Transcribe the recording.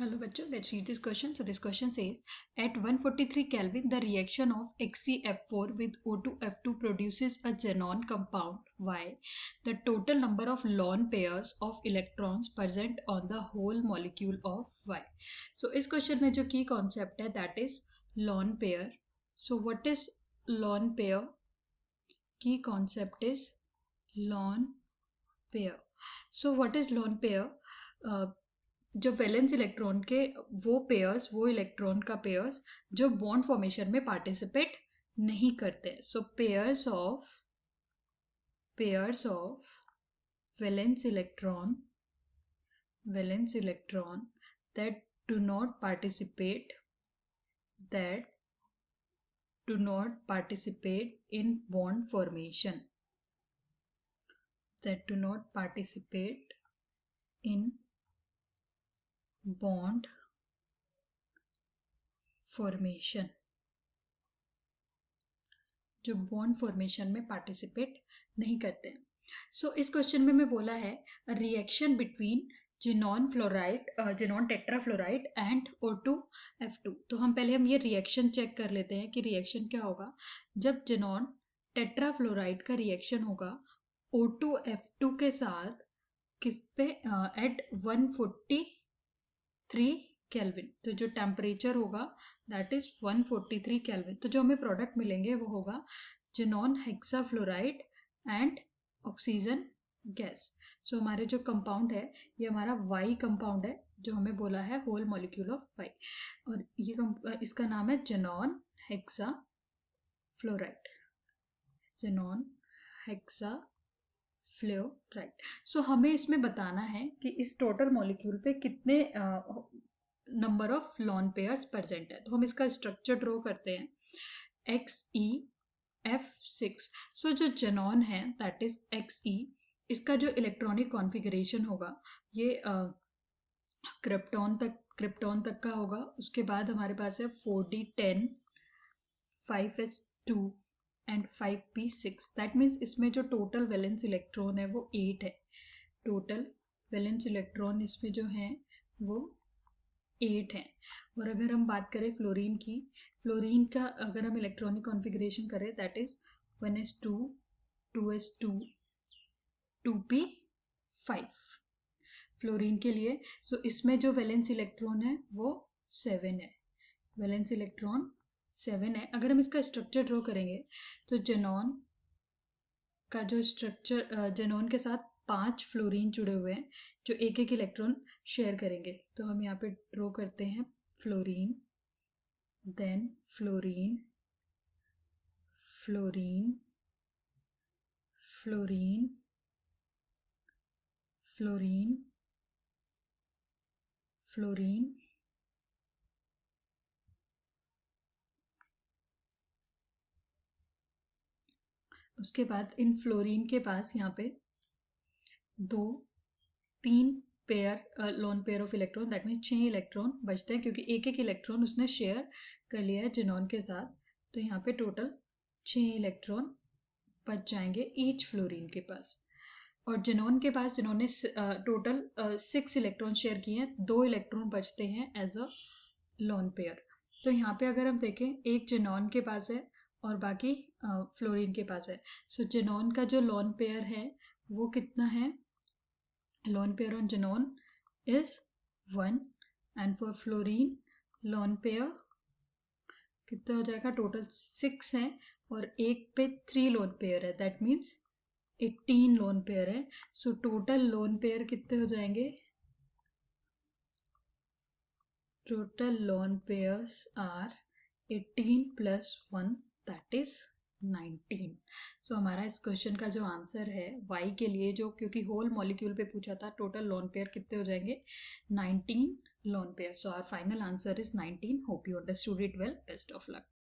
Hello bachcho, let's read this question. So this question says, at 143 Kelvin, the reaction of XeF4 with O2F2 produces a xenon compound Y. The total number of lone pairs of electrons present on the whole molecule of Y. So इस question में जो key concept है that is lone pair. So what is lone pair? Key concept is lone pair. So what is lone pair? जो valence electron के वो electron का pairs जो bond formation में पार्टिसिपेट नहीं करते. So pairs of valence electron that do not participate in bond formation bond formation जो bond formation में पार्टिसिपेट नहीं करते हैं. सो इस क्वेश्चन में मैं बोला है reaction between xenon tetrafluoride and O2F2. तो हम ये रिएक्शन चेक कर लेते हैं कि रिएक्शन क्या होगा जब जिनॉन टेट्राफ्लोराइड का रिएक्शन होगा O2F2 के साथ किस पे एट 143 केल्विन. तो जो टेम्परेचर होगा दैट इज 143 केल्विन. तो जो हमें प्रोडक्ट मिलेंगे वो होगा xenon hexafluoride and oxygen gas. So हमारे जो कंपाउंड है ये हमारा वाई कंपाउंड है जो हमें बोला है होल मॉलिक्यूल ऑफ वाई, और ये इसका नाम है जिनॉन हेक्साफ्लोराइड. सो हमें इसमें बताना है कि इस टोटल मॉलिक्यूल पे कितने number of lawn pairs present है. तो हम इसका स्ट्रक्चर ड्रॉ करते हैं XeF6. सो जो जेनॉन है दैट इज Xe, इसका जो इलेक्ट्रॉनिक कॉन्फ़िगरेशन होगा ये क्रिप्टॉन तक का होगा. उसके बाद हमारे पास है 4d10, 5s2 and 5p6. That means इसमें जो टोटल वैलेंस इलेक्ट्रॉन है वो 8 है. टोटल वैलेंस इलेक्ट्रॉन इसमें जो है वो 8 है. और अगर हम बात करें फ्लोरीन का अगर हम इलेक्ट्रॉनिक कॉन्फ़िगरेशन करें that is 1s2, 2s2, 2p5 fluorine के लिए. सो इसमें जो वैलेंस इलेक्ट्रॉन है वो 7 है. वैलेंस इलेक्ट्रॉन 7 है. अगर हम इसका स्ट्रक्चर ड्रॉ करेंगे तो जेनॉन का जो स्ट्रक्चर, जेनॉन के साथ 5 फ्लोरीन जुड़े हुए हैं जो एक एक इलेक्ट्रॉन शेयर करेंगे. तो हम यहाँ पे ड्रॉ करते हैं fluorine, then fluorine, fluorine, fluorine, fluorine, fluorine, उसके बाद इन फ्लोरीन के पास यहाँ पे 3 pair lone pair of electron that means 6 electron बचते हैं क्योंकि एक एक इलेक्ट्रॉन उसने शेयर कर लिया है जिनॉन के साथ. तो यहाँ पे टोटल 6 इलेक्ट्रॉन बच जाएंगे ईच फ्लोरीन के पास. और जिनॉन के पास जिन्होंने टोटल 6 इलेक्ट्रॉन शेयर किए हैं, 2 इलेक्ट्रॉन बचते हैं एज अ लोन पेयर. तो यहाँ पे अगर हम देखें एक जिनॉन के पास है और बाकी फ्लोरीन के पास है. सो जिनॉन का जो लोन पेयर है वो कितना है? Lone pair on xenon is 1 and for fluorine lone pair कितना हो जाएगा? टोटल 6 है और एक पे 3 लोन पेयर है दैट मीन्स 18 लोन पेयर है. सो टोटल लोन पेयर कितने हो जाएंगे? Total lone pairs are 18 plus 1 that is 19. So हमारा इस क्वेश्चन का जो आंसर है वाई के लिए, जो क्योंकि होल मॉलिक्यूल पे पूछा था, टोटल लोन पेयर कितने हो जाएंगे? 19 lone pair. So our final answer is 19. Hope you understood it well. Best of luck.